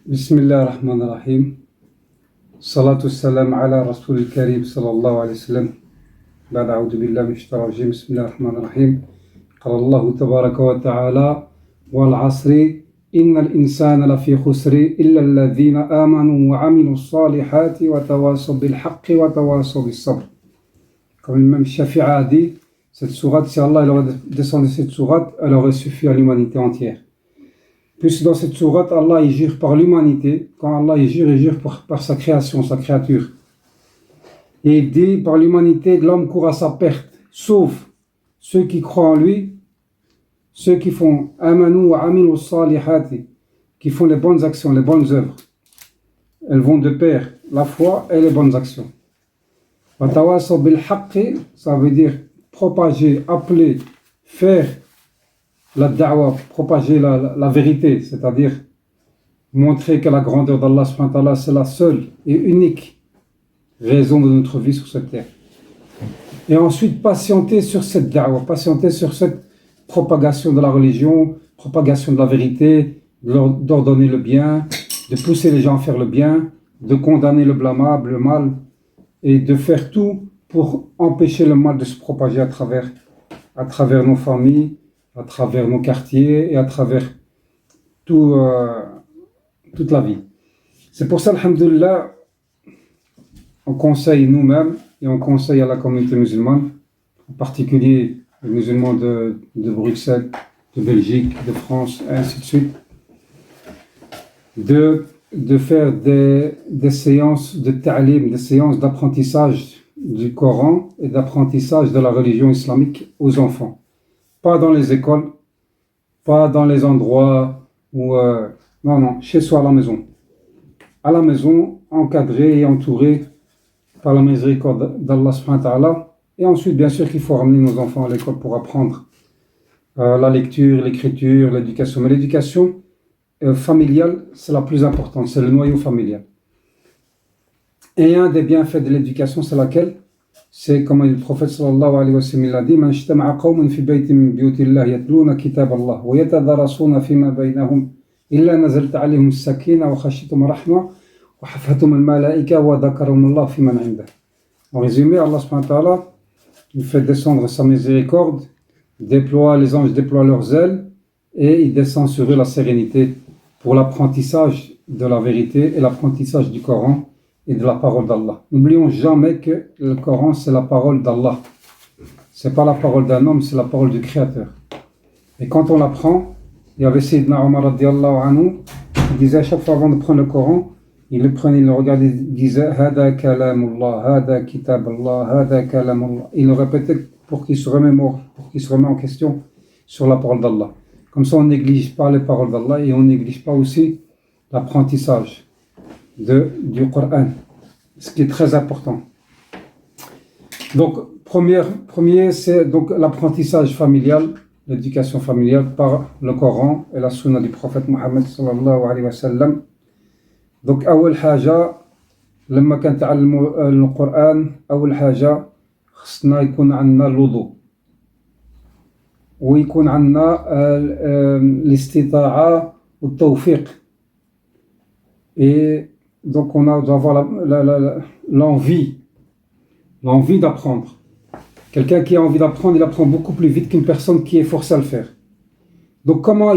بسم الله الرحمن الرحيم. الصلاة والسلام على رسول الكريم صلى الله عليه وسلم. بعد أعوذ بالله من الشيطان الرجيم. بسم الله الرحمن الرحيم. قال الله تبارك وتعالى: والعصر إن الإنسان لفي خسر إلا الذين آمنوا وعملوا الصالحات وتواصوا بالحق وتواصوا بالصبر. Comme l'imam Shafi'i a dit, cette sourate, si Allah aurait descendu cette sourate, elle aurait suffi à l'humanité entière. Puisque dans cette sourate, Allah il jure par l'humanité. Quand Allah il jure par sa création, sa créature. Et il dit, par l'humanité, l'homme court à sa perte, sauf ceux qui croient en lui, ceux qui font amanu wa amilu salihati, qui font les bonnes actions, les bonnes œuvres. Elles vont de pair, la foi et les bonnes actions. Wa tawasaw bil haqqi, ça veut dire propager, appeler, faire la da'wa, propager la vérité, c'est-à-dire montrer que la grandeur d'Allah subhanahu wa ta'ala, c'est la seule et unique raison de notre vie sur cette terre. Et ensuite patienter sur cette da'wa, patienter sur cette propagation de la religion, propagation de la vérité, d'ordonner le bien, de pousser les gens à faire le bien, de condamner le blâmable, le mal, et de faire tout pour empêcher le mal de se propager à travers nos familles, à travers nos quartiers et à travers toute la vie. C'est pour ça, alhamdoulilah, on conseille nous-mêmes et on conseille à la communauté musulmane, en particulier les musulmans de Bruxelles, de Belgique, de France, et ainsi de suite, de faire des séances de ta'lim, des séances d'apprentissage du Coran et d'apprentissage de la religion islamique aux enfants. Pas dans les écoles, pas dans les endroits où... non, chez soi à la maison. À la maison, encadré et entouré par la miséricorde d'Allah subhanahu wa ta'ala. Et ensuite, bien sûr qu'il faut ramener nos enfants à l'école pour apprendre la lecture, l'écriture, l'éducation. Mais l'éducation familiale, c'est la plus importante, c'est le noyau familial. Et un des bienfaits de l'éducation, c'est laquelle? C'est comme le prophète sallallahu alayhi wa sallam l'a dit: Man ijtama'a qawmun fi baytin min buyutillah yatluna kitab Allah wa yatadarasuna fima baynahum illa nazalat alayhim as-sakina wa khashiyatuhum rahma wa hafathum al-malaika wa dhakarahum Allah fi man 'indah. En résumé, Allah subhanahu wa ta'ala il fait descendre sa miséricorde, les anges déploient leurs ailes et il descend sur eux la sérénité pour l'apprentissage de la vérité et l'apprentissage du Coran et de la parole d'Allah. N'oublions jamais que le Coran, c'est la parole d'Allah. C'est pas la parole d'un homme, c'est la parole du Créateur. Et quand on l'apprend, il y avait Sayyidina Omar radiyallahu anhu, il disait à chaque fois avant de prendre le Coran, il le prenait, il le regardait, il disait Hada kalamullah, Hada kitaballah, Hada kalamullah. Il le répétait pour qu'il se remémore, pour qu'il se remet en question sur la parole d'Allah. Comme ça, on ne néglige pas les paroles d'Allah et on ne néglige pas aussi l'apprentissage du Coran, ce qui est très important. Donc, premier, c'est donc l'apprentissage familial, l'éducation familiale par le Coran et la sunna du prophète Mohammed sallallahu alayhi wa sallam. Donc, أول حاجة لما كنتعلموا القرآن أول حاجة خصنا يكون عندنا الوضوء ويكون عندنا الاستطاعة والتوفيق. Et donc on doit avoir l'envie d'apprendre. Quelqu'un qui a envie d'apprendre, il apprend beaucoup plus vite qu'une personne qui est forcée à le faire. Donc comment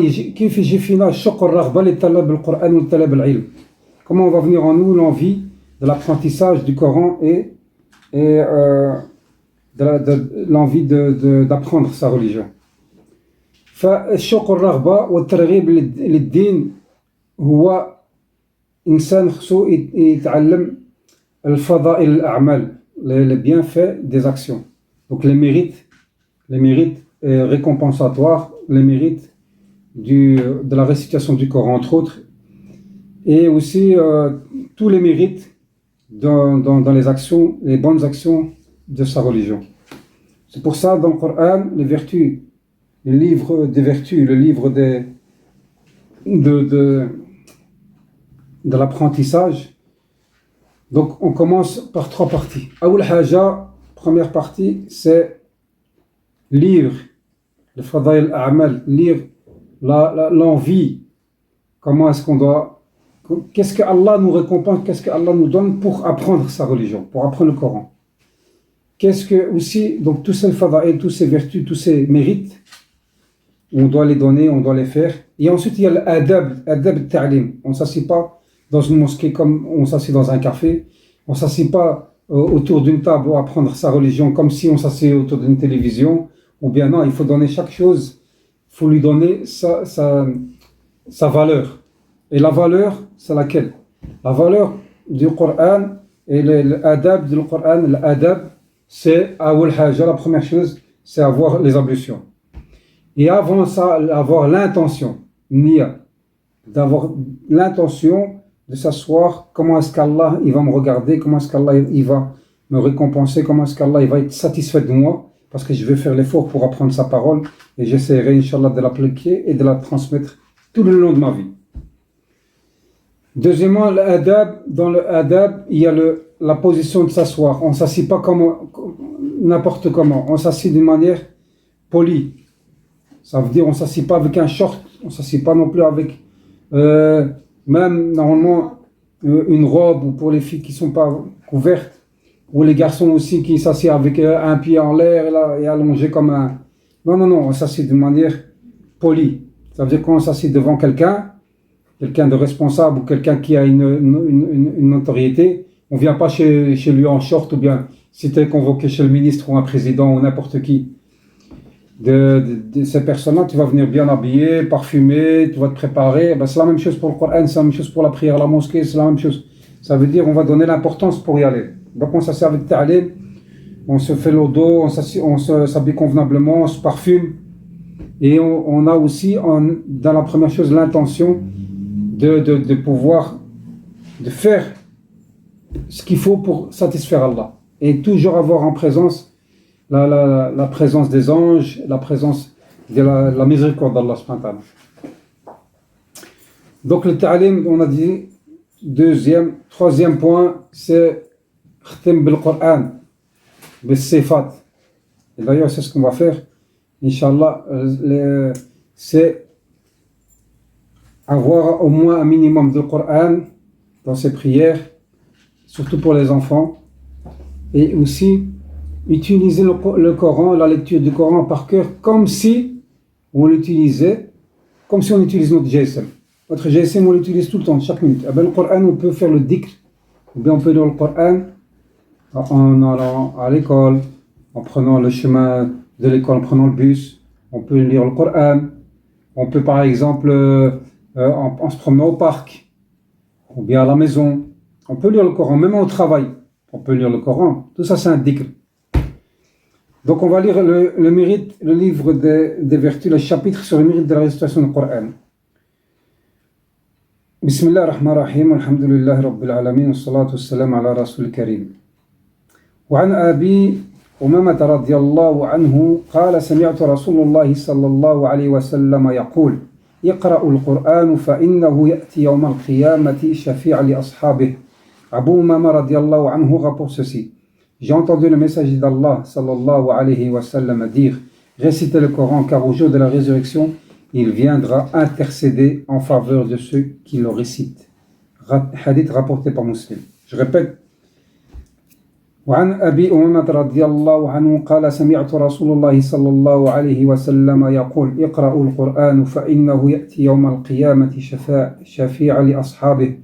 on va venir en nous l'envie de l'apprentissage du Coran et l'envie d'apprendre sa religion. فالشوق الرغبة والترغيب للدين هو إنسان خصو يتعلم الفضائل الأعمال, les bienfaits des actions. Donc les mérites récompensatoires, les mérites de la récitation du Coran entre autres, et aussi tous les mérites dans les actions, les bonnes actions de sa religion. C'est pour ça dans le Coran, les vertus, le livre des vertus, le livre de l'apprentissage. Donc on commence par 3 parties. Aoul Haja, première partie, c'est lire le Fadail al-A'mal, lire l'envie, comment est-ce qu'on doit qu'est-ce que Allah nous récompense, qu'est-ce que Allah nous donne pour apprendre sa religion, pour apprendre le Coran. Qu'est-ce que aussi, donc tous ces fadaïl, tous ces vertus, tous ces mérites, on doit les donner, on doit les faire. Et ensuite, il y a l'adab ta'lim. On ne s'assied pas dans une mosquée comme on s'assied dans un café. On ne s'assied pas autour d'une table pour apprendre sa religion comme si on s'assied autour d'une télévision. Ou bien non, il faut donner chaque chose, il faut lui donner sa valeur. Et la valeur, c'est laquelle? La valeur du Coran et l'adab du Coran, l'adab, c'est la première chose, c'est avoir les ablutions. Et avant ça, avoir l'intention, niya, d'avoir l'intention de s'asseoir, comment est-ce qu'Allah il va me regarder, comment est-ce qu'Allah il va me récompenser, comment est-ce qu'Allah il va être satisfait de moi, parce que je vais faire l'effort pour apprendre sa parole et j'essaierai, Inch'Allah, de l'appliquer et de la transmettre tout le long de ma vie. Deuxièmement, l'adab, dans le adab, il y a la position de s'asseoir. On ne s'assied pas n'importe comment, on s'assied d'une manière polie. Ça veut dire on ne s'assied pas avec un short, on ne s'assied pas non plus avec même normalement une robe, ou pour les filles qui ne sont pas couvertes, ou les garçons aussi qui s'assiedent avec un pied en l'air et allongé comme un... Non, on s'assied d'une manière polie. Ça veut dire qu'on s'assied devant quelqu'un de responsable ou quelqu'un qui a une notoriété. On ne vient pas chez lui en short, ou bien si tu es convoqué chez le ministre ou un président ou n'importe qui. De ces personnes-là, tu vas venir bien habillé, parfumé, tu vas te préparer. Ben, c'est la même chose pour le Coran, c'est la même chose pour la prière à la mosquée, c'est la même chose. Ça veut dire on va donner l'importance pour y aller. Donc on s'assied avec ta'lim, on se fait l'eau d'eau, on s'habille convenablement, on se parfume. Et on a aussi, dans la première chose, l'intention de pouvoir de faire ce qu'il faut pour satisfaire Allah. Et toujours avoir en présence la présence des anges, la présence de la miséricorde d'Allah subhanahu wa ta'ala. Donc le ta'lim, on a dit, troisième point, c'est khtim bil Qur'an, bil sifat. Et d'ailleurs, c'est ce qu'on va faire, Inch'Allah, c'est avoir au moins un minimum de Qur'an dans ses prières, surtout pour les enfants, et aussi utiliser le Coran, la lecture du Coran par cœur, comme si on utilise notre GSM. Notre GSM, on l'utilise tout le temps, chaque minute. Eh bien, le Coran, on peut faire le dhikr, ou bien on peut lire le Coran en allant à l'école, en prenant le chemin de l'école, en prenant le bus. On peut lire le Coran. On peut, par exemple, en se promenant au parc, ou bien à la maison. On peut lire le Coran, même au travail. On peut lire le Coran. Tout ça, c'est un dhikr. Donc, on va lire le mérite, le livre des vertus, le chapitre sur le mérite de la récitation du Coran. Bismillah ar-Rahman ar-Rahim, alhamdulillah rabbil alamin, wassalatu wassalamu ala rasul karim. وعن أبي أمامة رضي الله عنه قال سمعت رسول الله صلى الله عليه وسلم يقول اقرأوا القرآن فإنه يأتي يوم القيامة شفيع لأصحابه. Abu Umama radiallahu anhu rapporte ceci. J'ai entendu le messager d'Allah sallallahu alayhi wa sallam dire: récitez le Coran car au jour de la résurrection il viendra intercéder en faveur de ceux qui le récitent. Hadith rapporté par Muslim. Je répète. وعن أبي أمامة رضي الله عنه قال سمعت رسول الله صلى الله عليه وسلم يقول اقرأوا القرآن فإنه يأتي يوم القيامة شفيع لأصحابه.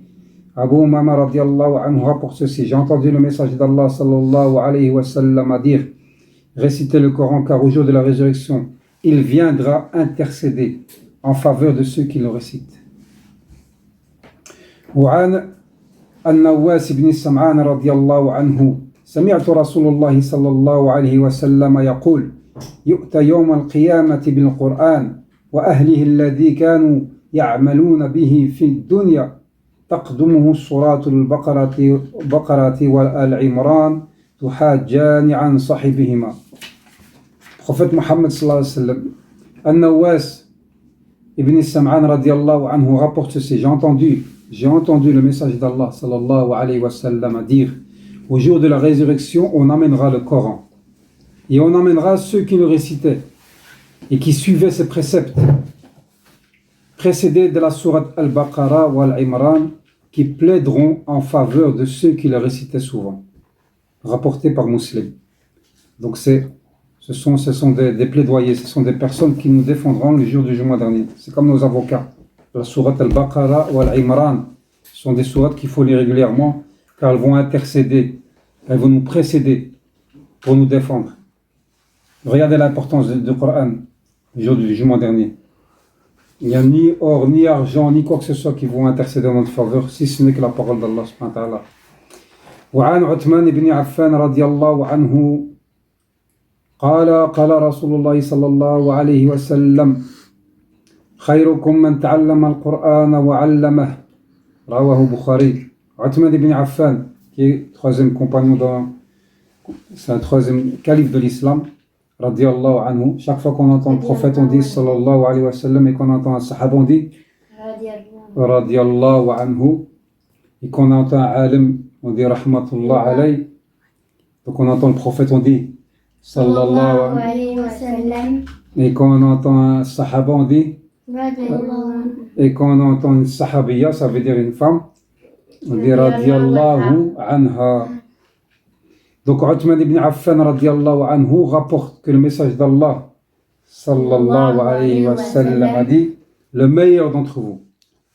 Abu Umama radiallahu anhu rapporte ceci. J'ai entendu le message d'Allah sallallahu alayhi wa sallam dire: récitez le Coran car au jour de la résurrection il viendra intercéder en faveur de ceux qui le récitent. وعن النواس بن سمعان رضي الله عنه سمعت رسول الله صلى الله عليه وسلم يقول يؤتى يوم القيامة بالقرآن وأهله الذي كانوا يعملون به في الدنيا تقدمه سورة البقرة والآل عمران تحاجان عن صاحبهما. Prophète Mohammed sallallahu alayhi wa sallam, An-Nawas ibn Sam'an radiallahu anhu rapporte ceci. J'ai entendu le message d'Allah sallallahu alayhi wa sallam dire: au jour de la résurrection, on amènera le Coran et on amènera ceux qui le récitaient et qui suivaient ses préceptes, précédés de la sourate Al-Baqarah ou Al-Imran, qui plaideront en faveur de ceux qui le récitaient souvent. Rapporté par Muslim. Donc ce sont des plaidoyers, ce sont des personnes qui nous défendront le jour du Jumu'ah dernier. C'est comme nos avocats. La sourate Al-Baqarah ou Al-Imran, ce sont des sourates qu'il faut lire régulièrement car elles vont intercéder, elles vont nous précéder pour nous défendre. Regardez l'importance du Coran le jour du Jumu'ah dernier. Il n'y a ni or, ni argent, ni quoi que ce soit qui vont intercéder en notre faveur, si ce n'est que la parole d'Allah subhanahu wa ta'ala. وعن عثمان بن عفان رضي الله عنه قال رسول الله صلى الله عليه وسلم خيركم من تعلم القرآن وعلمه رواه البخاري. Uthman ibn Affan, qui est troisième compagnon c'est un troisième calife de l'islam, radiyallahu anhu. Chaque fois qu'on entend le prophète, on dit sallallahu alayhi wa sallam, et qu'on entend un sahaba, on dit radiyallahu anhu, et qu'on entend un alim, on dit rahmatullah alayhi. Donc on entend le prophète, on dit sallallahu alayhi wa sallam, et quand on entend un sahaba, on dit et quand on entend une sahabiya, ça veut dire une femme, on dit radiyallahu anha. Donc Uthman ibn Affan radiyallahu anhu rapporte que le message d'Allah sallallahu alayhi wa sallam a dit: le meilleur d'entre vous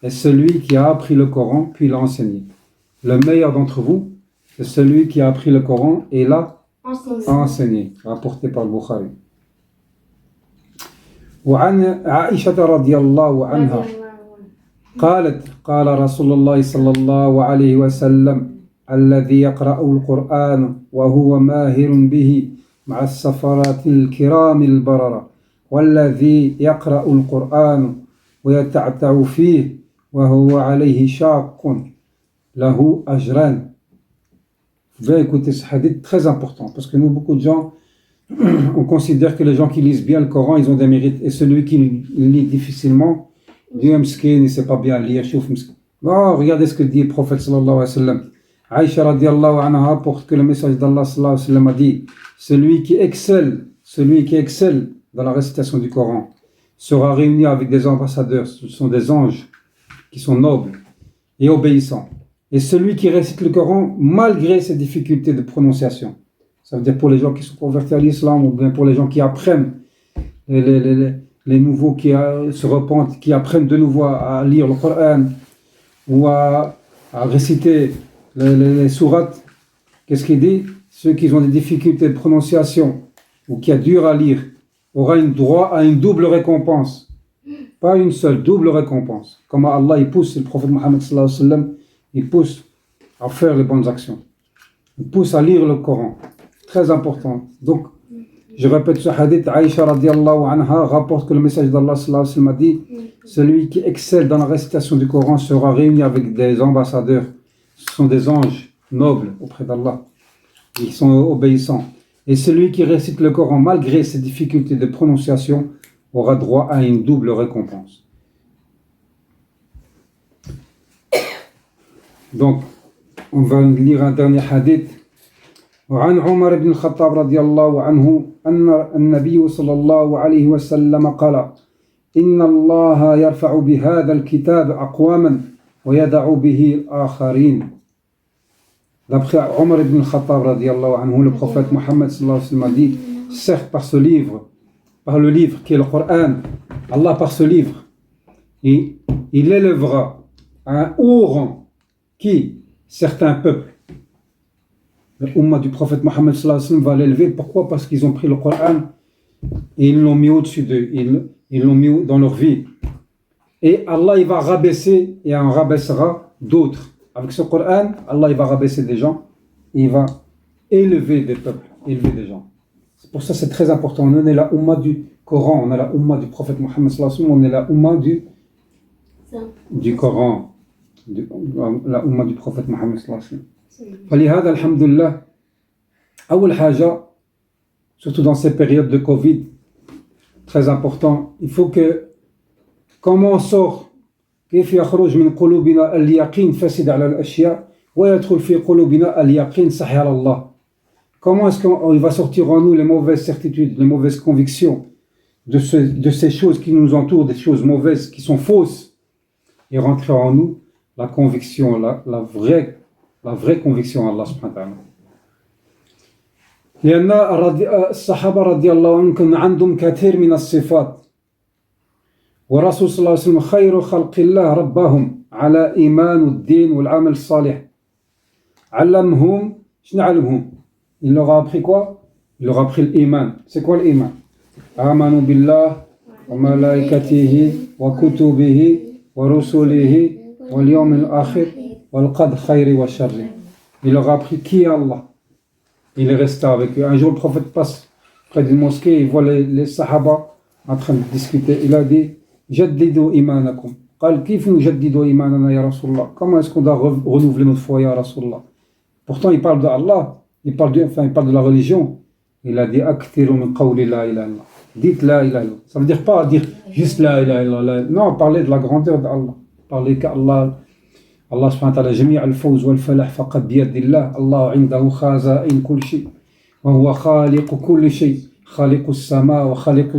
est celui qui a appris le Coran puis l'a enseigné. Le meilleur d'entre vous est celui qui a appris le Coran et l'a enseigné. Rapporté par le Bukhari. وعن عائشة رضي الله عنها قالت قال رسول الله صلى الله عليه وسلم الذي يقرأ القرآن وهو ماهر به مع السفرات الكرام البررة والذي يقرأ القرآن ويتعتع فيه وهو عليه شاق له أجران. Vous devez écouter ce hadith très important parce que nous, beaucoup de gens, on considère que les gens qui lisent bien le Coran, ils ont des mérites, et celui qui lit difficilement, Dieu m'skin, il ne sait pas bien lire, non, regardez ce que dit le prophète sallallahu alayhi wa sallam. Aïcha radiallahu anha rapporte que le message d'Allah sallallahu alayhi wa sallam a dit: celui qui excelle dans la récitation du Coran sera réuni avec des ambassadeurs, ce sont des anges qui sont nobles et obéissants. Et celui qui récite le Coran malgré ses difficultés de prononciation, ça veut dire pour les gens qui sont convertis à l'islam ou bien pour les gens qui apprennent, les nouveaux qui se repentent, qui apprennent de nouveau à lire le Coran ou à réciter les sourates. Qu'est-ce qu'il dit? Ceux qui ont des difficultés de prononciation ou qui a dur à lire aura droit à une double récompense. Pas une seule, double récompense. Comme Allah il pousse le prophète Mohammed sallallahu alayhi wa sallam, il pousse à faire les bonnes actions. Il pousse à lire le Coran. Très important. Donc, je répète ce hadith, Aïcha radiallahu anha rapporte que le message d'Allah sallallahu alayhi wa sallam a dit: celui qui excelle dans la récitation du Coran sera réuni avec des ambassadeurs. Ce sont des anges nobles auprès d'Allah. Ils sont obéissants. Et celui qui récite le Coran malgré ses difficultés de prononciation aura droit à une double récompense. Donc, on va lire un dernier hadith. وعن عمر بن الخطاب رضي الله عنه أن النبي صلى الله عليه وسلم قال: إن الله يرفع بهذا الكتاب أقواما ويدع به آخرين. D'après Omar ibn al-Khattab radiallahu anhu, le prophète Mohammed sallallahu alayhi wa sallam a dit: certes par ce livre, par le livre qui est le Coran, Allah par ce livre, il élèvera à un haut rang qui certains peuples. Le Ummah du prophète Mohammed sallallahu alayhi wa sallam va l'élever. Pourquoi? Parce qu'ils ont pris le Coran et ils l'ont mis au-dessus d'eux, ils l'ont mis dans leur vie. Et Allah il va rabaisser et en rabaissera d'autres. Avec ce Coran, Allah il va rabaisser des gens et il va élever des peuples, élever des gens. C'est pour ça que c'est très important. On est la Ummah du Coran, on est la Ummah du prophète Mohammed sallallahu alayhi wa sallam, on est la Ummah du Coran, la Ummah du prophète Mohammed sallallahu alayhi wa sallam. فلهذا الحمد لله أول حاجة surtout dans ces périodes de Covid très important, il faut que comment on sort كيف يخرج من قلوبنا اليقين فاسد على الأشياء ويدخل في قلوبنا اليقين صحيح على الله. Comment est-ce qu'il va sortir en nous les mauvaises certitudes, les mauvaises convictions de ces choses qui nous entourent, des choses mauvaises qui sont fausses, et rentrer en nous la conviction, la vraie conviction à Allah subhanahu wa ta'ala. لأن الصحابة رضي الله عنهم كان عندهم كثير من الصفات والرسول صلى الله عليه وسلم خير خلق الله رباهم على إيمان الدين والعمل الصالح علمهم شنو علمهم il leur a appris quoi il leur a appris l'iman c'est quoi l'iman آمنوا بالله وملائكته وكتبه ورسله واليوم الآخر والقدر خير وشر il leur a appris qui est Allah. Il est resté avec eux. Un jour, le prophète passe près d'une mosquée, il voit les sahaba en train de discuter. Il a dit Jaddidu imanakum. قال كيف نجدد إيماننا يا رسول الله. Comment est-ce qu'on doit renouveler notre foi ya Rasulullah? Pourtant, il parle de Allah, il parle de la religion. Il a dit Akthiru min qawli la ilaha illallah. Dites la ilaha illallah. Ça veut dire pas dire juste la ilaha illallah. Non, parler de la grandeur d'Allah. Parler qu'Allah. الله سبحانه وتعالى جميع الفوز والفلاح فقط بيد الله الله عنده خزائن كل شيء وهو خالق كل شيء خالق السماء وخالق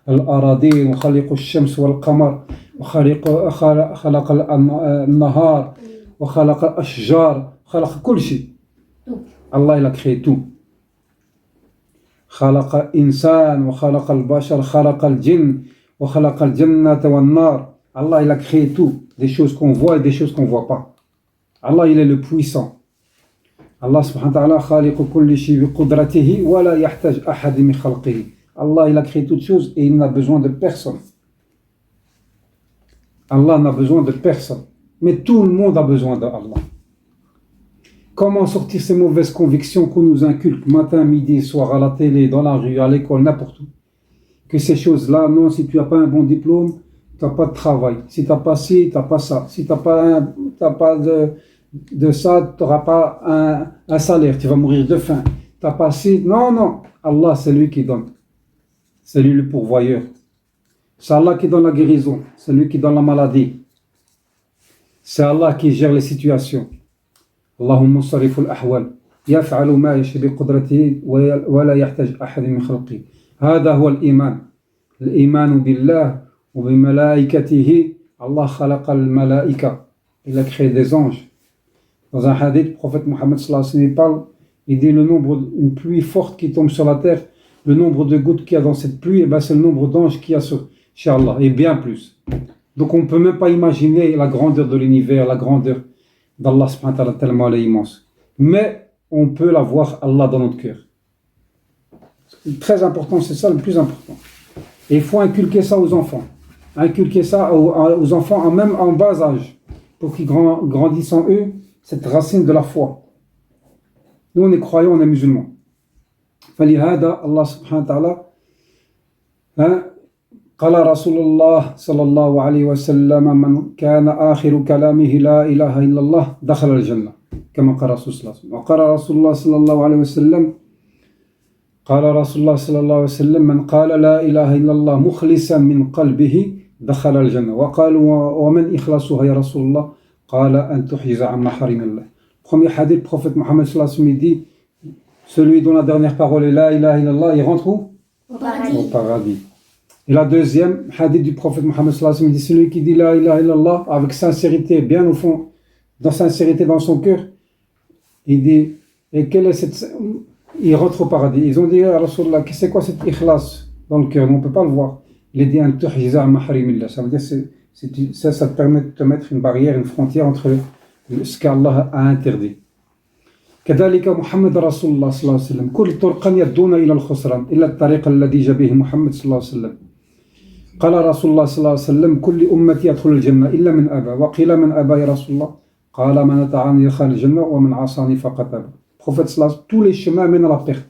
الأراضين وخالق الشمس والقمر وخلق النهار وخلق الأشجار خلق كل شيء الله il a créé tout خلق الإنسان وخلق البشر خلق الجن وخلق الجنة والنار Allah il a créé tout, des choses qu'on voit et des choses qu'on ne voit pas. Allah il est le puissant. Allah subhanahu wa ta'ala khaliqu kulli shay bi qudratihi wa la yahtaj ahad min khalqihi. Allah il a créé toutes choses et il n'a besoin de personne. Allah n'a besoin de personne. Mais tout le monde a besoin d'Allah. Comment sortir ces mauvaises convictions qu'on nous inculque matin, midi, soir, à la télé, dans la rue, à l'école, n'importe où? Que ces choses-là, non, si tu n'as pas un bon diplôme, tu n'as pas de travail. Si tu n'as pas ci, tu n'as pas ça. Si tu n'as pas de ça, tu n'auras pas un salaire. Tu vas mourir de faim. Tu n'as pas ci. Non. Allah, c'est lui qui donne. C'est lui le pourvoyeur. C'est Allah qui donne la guérison. C'est lui qui donne la maladie. C'est Allah qui gère les situations. Allahumma sarrifu al-ahwal. Yaf'alu ma yashi bi qudratihi wa la yahtaj ahad min khalqihi. Hada huwa al-iman. Al-iman billah. وبملائكته Allah خلق الملائكة. Il a créé des anges. Dans un hadith, le prophète Mohammed sallallahu alayhi wa sallam parle, il dit le nombre, une pluie forte qui tombe sur la terre, le nombre de gouttes qu'il y a dans cette pluie, c'est le nombre d'anges qu'il y a chez Allah, et bien plus. Donc on ne peut même pas imaginer la grandeur de l'univers, la grandeur d'Allah subhanahu wa ta'ala, tellement elle est immense. Mais on peut la voir Allah dans notre cœur. Très important, c'est ça le plus important. Et il faut inculquer ça aux enfants. Inculquer ça aux enfants, même en bas âge, pour qu'ils grandissent en eux cette racine de la foi. Nous, on est croyants, on est musulmans. فلهذا الله سبحانه وتعالى قال رسول الله صلى الله عليه وسلم من كان آخر كلامه لا إله إلا الله دخل الجنة كما قال رسول الله صلى الله عليه وسلم وقال رسول الله صلى الله عليه وسلم قال رسول الله صلى الله عليه وسلم من قال لا إله إلا الله مخلصا من قلبه دخل الجنة وقال ومن إخلاصها يا رسول الله قال أن تحجز عن محارم الله. Premier hadith, le prophète Mohammed sallallahu alayhi wa sallam dit celui dont la dernière parole est la ilaha illallah, il rentre où? Au paradis. Et la deuxième hadith du prophète Mohammed sallallahu alayhi wa sallam dit celui qui dit la ilaha illallah avec sincérité, bien au fond, dans sincérité dans son cœur, il dit et quelle est cette, il rentre au paradis. Ils ont dit à Rasulullah, c'est quoi cet ikhlas dans le cœur? On ne peut pas le voir. Il a dit un tuhjiza mahrimillah. Ça veut dire ça te permet de te mettre une barrière, une frontière entre ce qu'Allah a interdit. كذلك محمد رسول الله صلى الله عليه وسلم كل طرق يدون إلى الخسران إلا الطريق الذي جاء به محمد صلى الله عليه وسلم قال رسول الله صلى الله عليه وسلم كل أمتي يدخل الجنة إلا من أبى وقيل من أبى يا رسول الله قال من أطاعني دخل الجنة ومن عصاني فقد أبى. Prophète sallallahu alayhi wa sallam, tous les chemins mènent à la perte,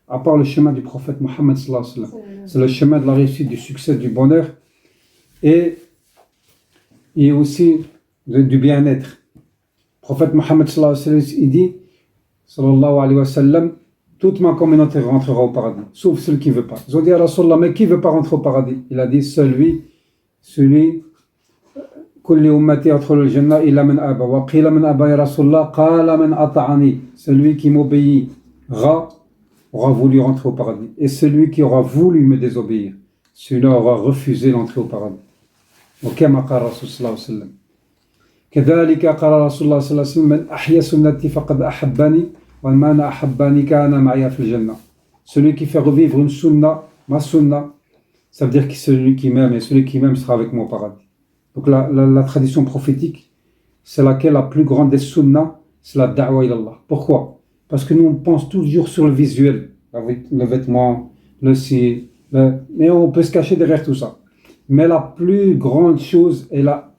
à part le chemin du prophète Mohammed sallallahu alayhi wa sallam. C'est le chemin de la réussite, du succès, du bonheur et aussi du bien-être. Le prophète Mohammed sallallahu alayhi wa sallam, il dit sallallahu alayhi wa sallam, toute ma communauté rentrera au paradis, sauf celui qui ne veut pas. Ils ont dit à Rasulallah, mais qui ne veut pas rentrer au paradis? Il a dit celui كل أمتي يدخل الجنة إلا من أبى وقيل من أبى يا رسول الله قال من أطاعني. Celui qui m'obéira aura voulu rentrer au paradis et celui qui aura voulu me désobéir, celui-là aura refusé l'entrée au paradis. وكما قال الرسول صلى الله عليه وسلم كذلك قال رسول الله صلى الله عليه وسلم من أحيا سنتي فقد أحبني ومن أحبني كان معي في الجنة. Celui qui fait revivre une sunna, ma sunna, ça veut dire que celui qui m'aime et celui qui m'aime sera avec moi au paradis. Donc la tradition prophétique, c'est laquelle la plus grande des sunnas, c'est la da'wa ilallah. Pourquoi? Parce que nous on pense toujours sur le visuel, avec le vêtement, le si, mais on peut se cacher derrière tout ça. Mais la plus grande chose est la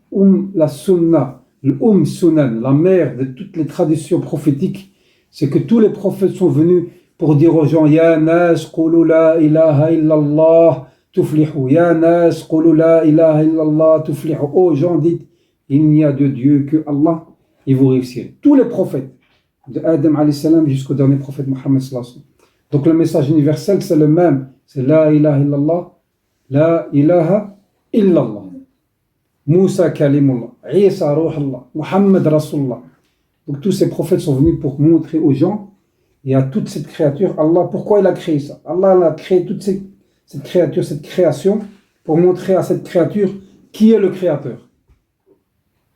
sunna, le sunan, la mère de toutes les traditions prophétiques, c'est que tous les prophètes sont venus pour dire aux gens Ya nas qulu la ilaha illallah tuflihu, Ya nas qulu la ilaha illallah tuflihu. Aux gens dites il n'y a de Dieu que Allah et vous réussirez. Tous les prophètes, de Adam alayhi salam jusqu'au dernier prophète Mohammed sallallahu alayhi wa sallam. Donc le message universel c'est le même, c'est la ilaha illallah, la ilaha illallah. Moussa kalimullah, Isa ruhullah, Muhammad rasulullah. Donc tous ces prophètes sont venus pour montrer aux gens et à toute cette créature, Allah, pourquoi il a créé ça? Allah a créé toute cette créature, cette création, pour montrer à cette créature qui est le créateur.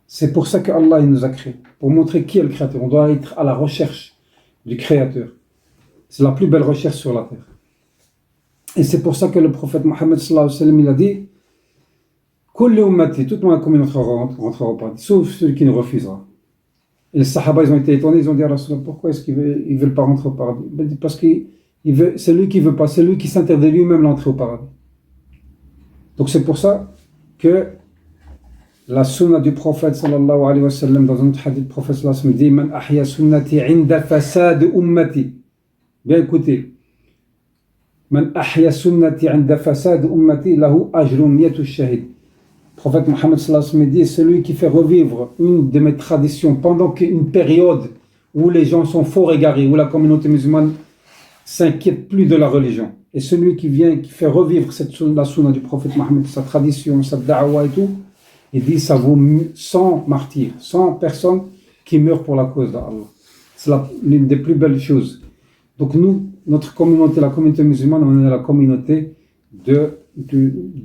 C'est pour ça qu'Allah il nous a créés, pour montrer qui est le créateur. On doit être à la recherche du créateur. C'est la plus belle recherche sur la terre. Et c'est pour ça que le prophète Mohammed sallallahu alayhi wa sallam, il a dit Kulli ummati, toute ma communauté rentrera au paradis, sauf celui qui nous refusera. Et les Sahaba, ils ont été étonnés, ils ont dit à Rasulullah, pourquoi est-ce qu'ils ne veulent pas rentrer au paradis? Parce que c'est lui qui ne veut pas, c'est lui qui s'interdit lui-même l'entrée au paradis. Donc c'est pour ça que la sunna du prophète sallallahu alayhi wa sallam, dans un autre hadith, le prophète sallallahu alayhi wa sallam dit Man ahya sunnati inda fasad ummati. Bien écoutez, Man ahya sunnati inda fasad ummati lahu ajrun niyatu shahid. Le prophète Mohammed sallallahu alayhi wa sallam dit celui qui fait revivre une de mes traditions pendant une période où les gens sont fort égarés, où la communauté musulmane s'inquiète plus de la religion, et celui qui fait revivre la sunna du prophète Mohammed, sa tradition, sa da'wa et tout, il dit ça vaut 100 martyrs, 100 personnes qui meurent pour la cause d'Allah. C'est l'une des plus belles choses. Donc nous, notre communauté, la communauté musulmane, on est la communauté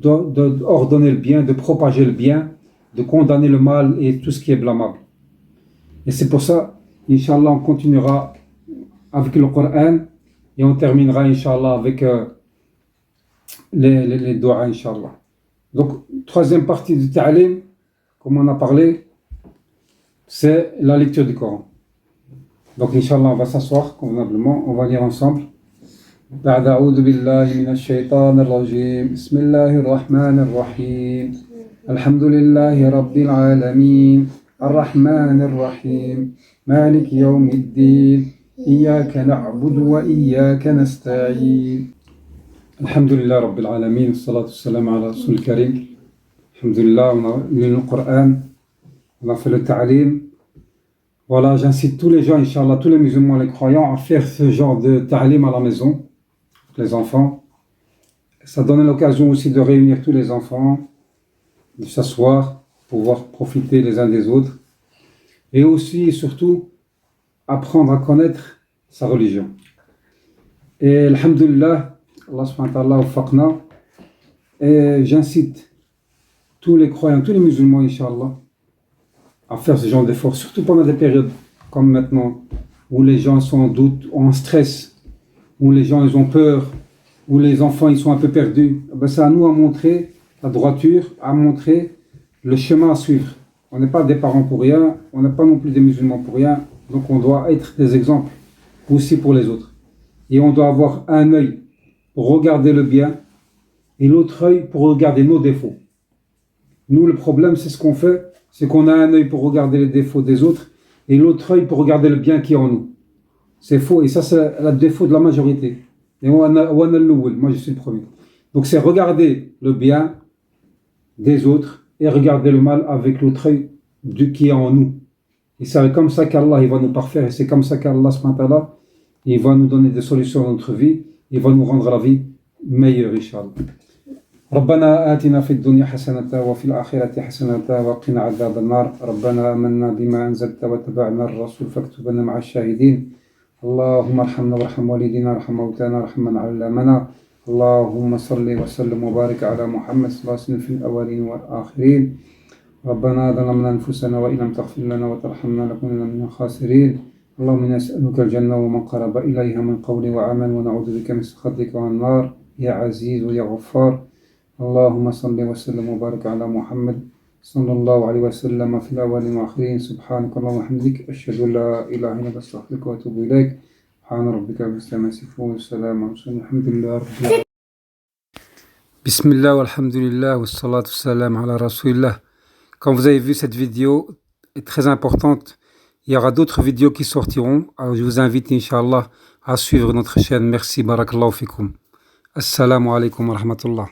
d'ordonner le bien, de propager le bien, de condamner le mal et tout ce qui est blâmable. Et c'est pour ça, Inch'Allah, on continuera avec le Coran et on terminera, Inch'Allah, avec les doigts, Inch'Allah. Donc, troisième partie du ta'lim, comme on a parlé, c'est la lecture du Coran. Donc, Inch'Allah, on va s'asseoir convenablement, on va lire ensemble. بعد أعوذ بالله من الشيطان الرجيم بسم الله الرحمن الرحيم الحمد لله رب العالمين الرحمن الرحيم مالك يوم الدين إياك نعبد وإياك نستعين الحمد لله رب العالمين الصلاة والسلام على رسول الكريم الحمد لله on a lu le Coran, on a fait le ta'lim. Voilà, j'incite tous les gens, Inch'Allah, tous les musulmans, les croyants, à faire ce genre de ta'lim à la maison, les enfants. Ça donne l'occasion aussi de réunir tous les enfants, de s'asseoir, pouvoir profiter les uns des autres, et aussi et surtout apprendre à connaître sa religion. Et alhamdulillah, Allah subhanahu wa ta'ala wafaqna, et j'incite tous les croyants, tous les musulmans, Inch'Allah, à faire ce genre d'efforts, surtout pendant des périodes comme maintenant, où les gens sont en doute, en stress, où les gens ils ont peur, où les enfants ils sont un peu perdus. Ben, c'est à nous à montrer la droiture, à montrer le chemin à suivre. On n'est pas des parents pour rien, on n'est pas non plus des musulmans pour rien, donc on doit être des exemples aussi pour les autres. Et on doit avoir un œil pour regarder le bien et l'autre œil pour regarder nos défauts. Nous, le problème, c'est ce qu'on fait, c'est qu'on a un œil pour regarder les défauts des autres et l'autre œil pour regarder le bien qui est en nous. C'est faux, et ça c'est le défaut de la majorité. Et moi je suis le premier. Donc c'est regarder le bien des autres et regarder le mal avec l'autre œil qui est en nous. Et c'est comme ça qu'Allah il va nous parfaire, et c'est comme ça qu'Allah il va nous donner des solutions dans notre vie, il va nous rendre la vie meilleure, Inch'Allah. ربنا آتنا في الدنيا حسنة وفي الآخرة حسنة وقنا عذاب النار ربنا آمنا بما أنزلت واتبعنا الرسول فاكتبنا مع الشاهدين اللهم ارحمنا وارحم والدينا وارحم موتانا وارحم من علمنا اللهم صل وسلم وبارك على محمد صلى الله عليه وسلم في الأولين والآخرين ربنا ظلمنا أنفسنا وإن لم تغفر لنا وترحمنا لنكونن من الخاسرين اللهم إنا نسألك الجنة ومن قرب إليها من قول وعمل ونعوذ بك من سخطك والنار يا عزيز يا غفار اللهم صل وسلم وبارك على محمد صلى الله عليه وسلم في الأولين والآخرين سبحانك اللهم وبحمدك أشهد أن لا إله إلا أنت أستغفرك وأتوب إليك سبحان ربك رب العزة عما يصفون والسلام على المرسلين الحمد لله رب العالمين بسم الله والحمد لله والصلاة والسلام على رسول الله. Comme vous avez vu, cette vidéo est très importante. Il y aura d'autres vidéos qui sortiront. Alors je vous invite, Inch'Allah, à suivre notre chaîne. Merci, barakallahu fikum. Assalamu alaikum wa rahmatullah.